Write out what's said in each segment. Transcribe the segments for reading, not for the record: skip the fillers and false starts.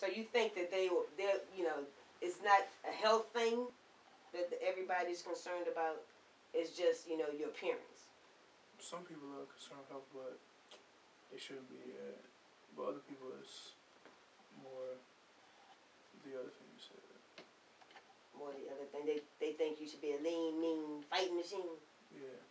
So you think that they're, you know, it's not a health thing that everybody's concerned about? It's just, you know, your appearance. Some people are concerned with health, but they shouldn't be. But other people, it's more the other thing you said. More the other thing, they think you should be a lean, mean fighting machine. Yeah.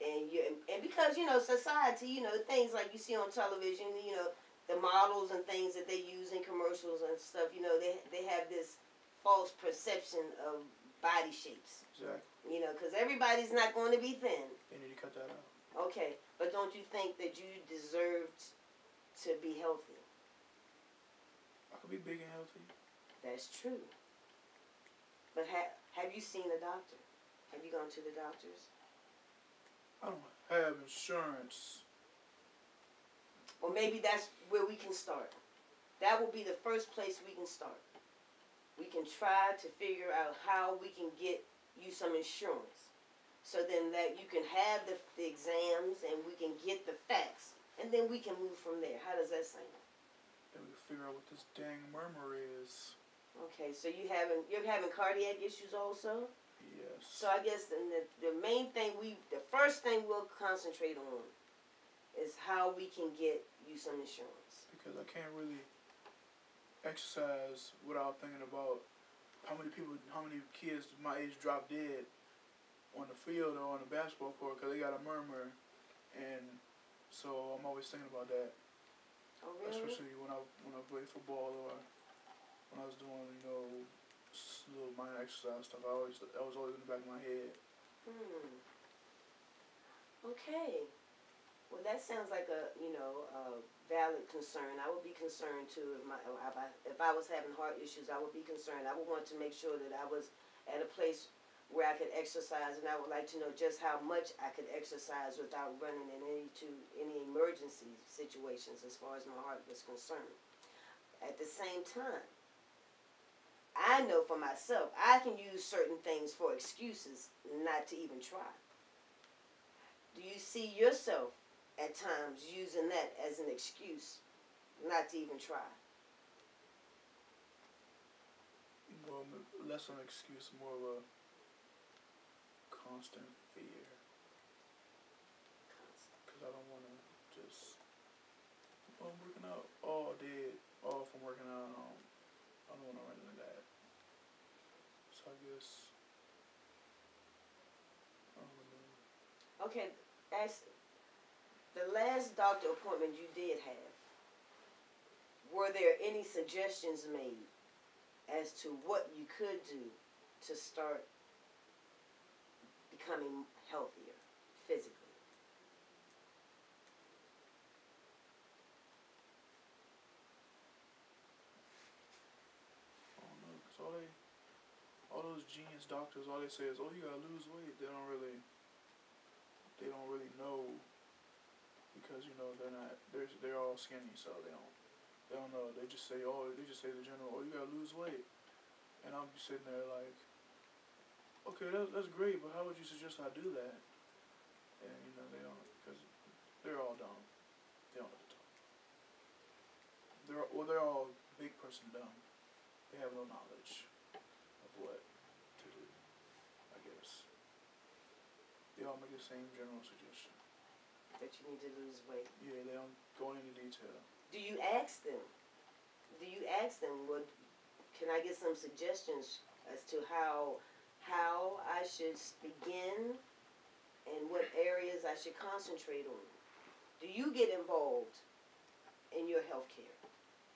And because, you know, society, you know, things like you see on television, you know, the models and things that they use in commercials and stuff, you know, they have this false perception of body shapes. Exactly. You know, because everybody's not going to be thin. They need to cut that out. Okay, but don't you think that you deserved to be healthy? I could be big and healthy. That's true. But have you seen a doctor? Have you gone to the doctors? I don't have insurance. Well, maybe that's where we can start. That will be the first place we can start. We can try to figure out how we can get you some insurance. So then that you can have the exams and we can get the facts. And then we can move from there. How does that sound? Then we figure out what this dang murmur is. Okay, so you're having cardiac issues also? Yes. So I guess the main thing the first thing we'll concentrate on is how we can get you some insurance. Because I can't really exercise without thinking about how many kids my age drop dead on the field or on the basketball court because they got a murmur, and so I'm always thinking about that. Oh, really? Especially when I played football or when I was doing, you know, little minor exercise stuff. That was always in the back of my head. Okay. Well, that sounds like a valid concern. I would be concerned too if I was having heart issues. I would be concerned. I would want to make sure that I was at a place where I could exercise, and I would like to know just how much I could exercise without running into any emergency situations as far as my heart was concerned. At the same time, I know for myself, I can use certain things for excuses not to even try. Do you see yourself at times using that as an excuse not to even try? Well, less of an excuse, more of a constant fear. Because I don't want to just, I'm working out all day, all from working out. I don't want to run into that. So I guess, I don't know. Okay, as the last doctor appointment you did have, were there any suggestions made as to what you could do to start becoming healthier physically? I don't know, because all those genius doctors, all they say is, oh, you gotta lose weight. They don't really know, because, you know, they're all skinny, so they don't know. They just say the general, oh, you gotta lose weight. And I'll be sitting there like, okay, that's great, but how would you suggest I do that? And, you know, they don't, because they're all dumb. They don't know what to talk. They're all big person dumb. They have no knowledge of what to do, I guess. They all make the same general suggestion. That you need to lose weight. Yeah, they don't go into detail. Do you ask them? Can I get some suggestions as to how I should begin and what areas I should concentrate on? Do you get involved in your health care?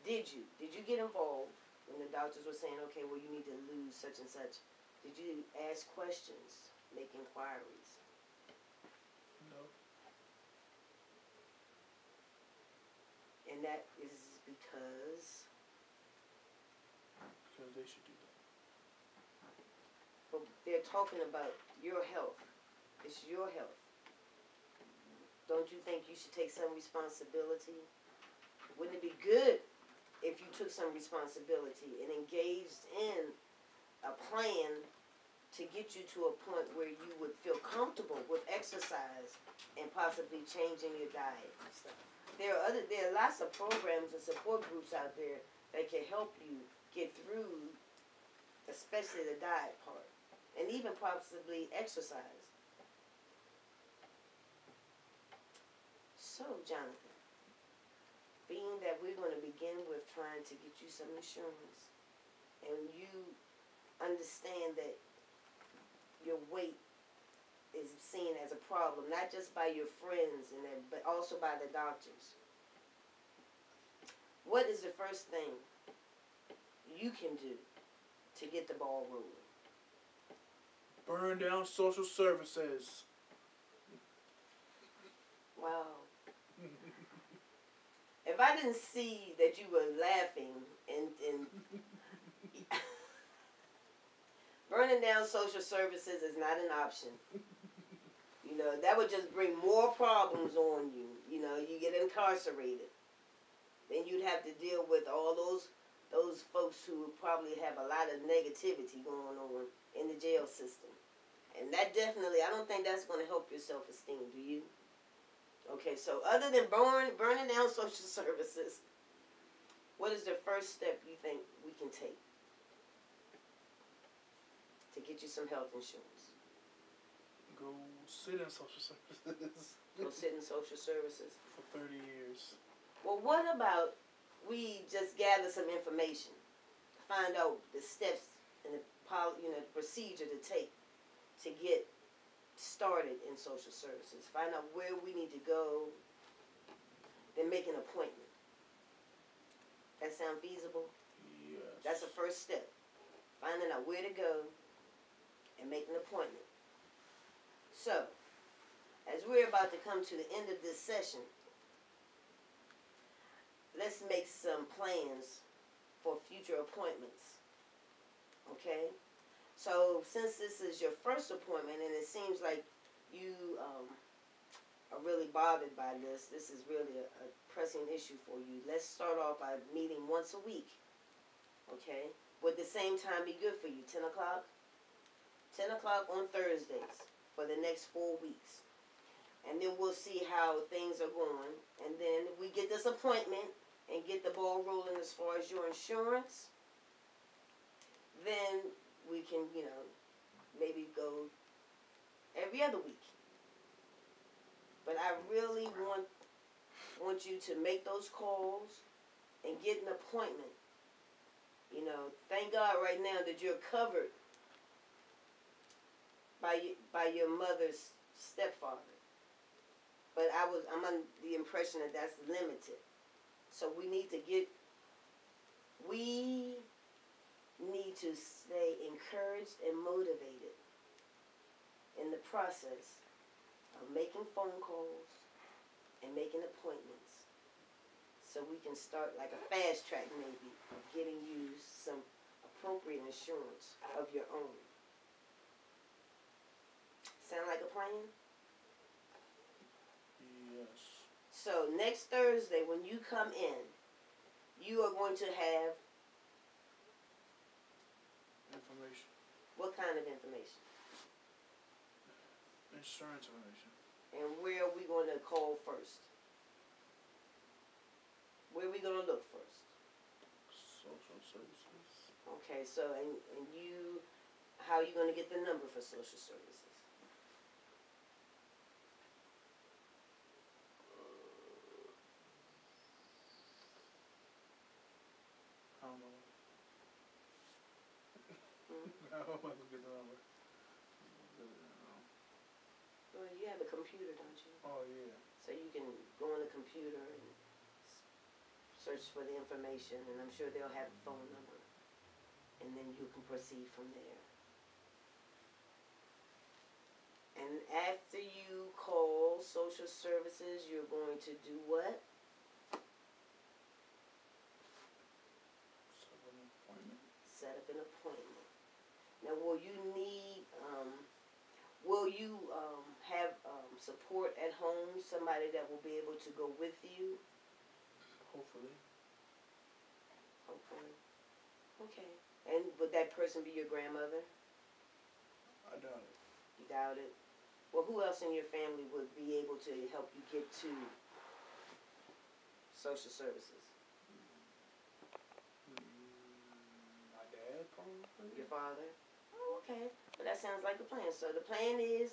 Did you get involved when the doctors were saying, okay, well, you need to lose such and such? Did you ask questions, make inquiries? No. And that is because they should do that. But they're talking about your health. It's your health. Don't you think you should take some responsibility? Wouldn't it be good if you took some responsibility and engaged in a plan to get you to a point where you would feel comfortable with exercise and possibly changing your diet and stuff? there are lots of programs and support groups out there that can help you get through, especially the diet part, and even possibly exercise. So, Jonathan, being that we're going to begin with trying to get you some insurance, and you understand that your weight is seen as a problem, not just by your friends but also by the doctors. What is the first thing you can do to get the ball rolling? Burn down social services. Wow. If I didn't see that you were laughing and burning down social services is not an option. You know, that would just bring more problems on you. You know, you get incarcerated. Then you'd have to deal with all those folks who probably have a lot of negativity going on in the jail system. And that definitely, I don't think that's going to help your self-esteem, do you? Okay, so other than burning down social services, what is the first step you think we can take to get you some health insurance? Go sit in social services. Go sit in social services. For 30 years. Well, what about we just gather some information, find out the steps and the procedure to take to get started in social services, find out where we need to go, then make an appointment. That sound feasible? Yes. That's the first step. Finding out where to go and make an appointment. So, as we're about to come to the end of this session, let's make some plans for future appointments. Okay? So, since this is your first appointment and it seems like you are really bothered by this is really a pressing issue for you. Let's start off by meeting once a week. Okay? Would the same time be good for you? 10 o'clock? 10 o'clock on Thursdays for the next 4 weeks. And then we'll see how things are going. And then if we get this appointment and get the ball rolling as far as your insurance, then we can, maybe go every other week. But I really want you to make those calls and get an appointment. Thank God right now that you're covered by your mother's stepfather. But I'm under the impression that that's limited. So we need to stay encouraged and motivated in the process of making phone calls and making appointments, so we can start like a fast track maybe of getting you some appropriate insurance of your own. Sound like a plan? Yes. So next Thursday when you come in, you are going to have Information. what kind of information? Insurance information. And where are we going to call first? Where are we going to look first? Social services. Okay, so and how are you going to get the number for social services? I don't know. How am I gonna get the number? Well, you have a computer, don't you? Oh yeah. So you can go on the computer and search for the information, and I'm sure they'll have a phone number, and then you can proceed from there. And after you call social services, you're going to do what? Set up an appointment. Set up an appointment. Now, will you have support at home, somebody that will be able to go with you? Hopefully. Hopefully. Okay. And would that person be your grandmother? I doubt it. You doubt it? Well, who else in your family would be able to help you get to social services? My dad, probably. Your father? Oh, okay. But that sounds like a plan. So the plan is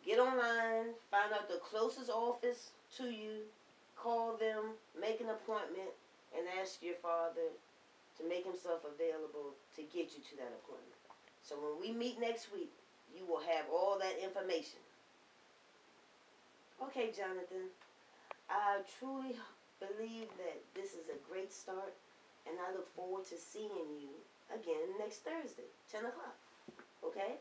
get online, find out the closest office to you, call them, make an appointment, and ask your father to make himself available to get you to that appointment. So when we meet next week, you will have all that information. Okay, Jonathan. I truly believe that this is a great start, and I look forward to seeing you again next Thursday, 10 o'clock. Okay?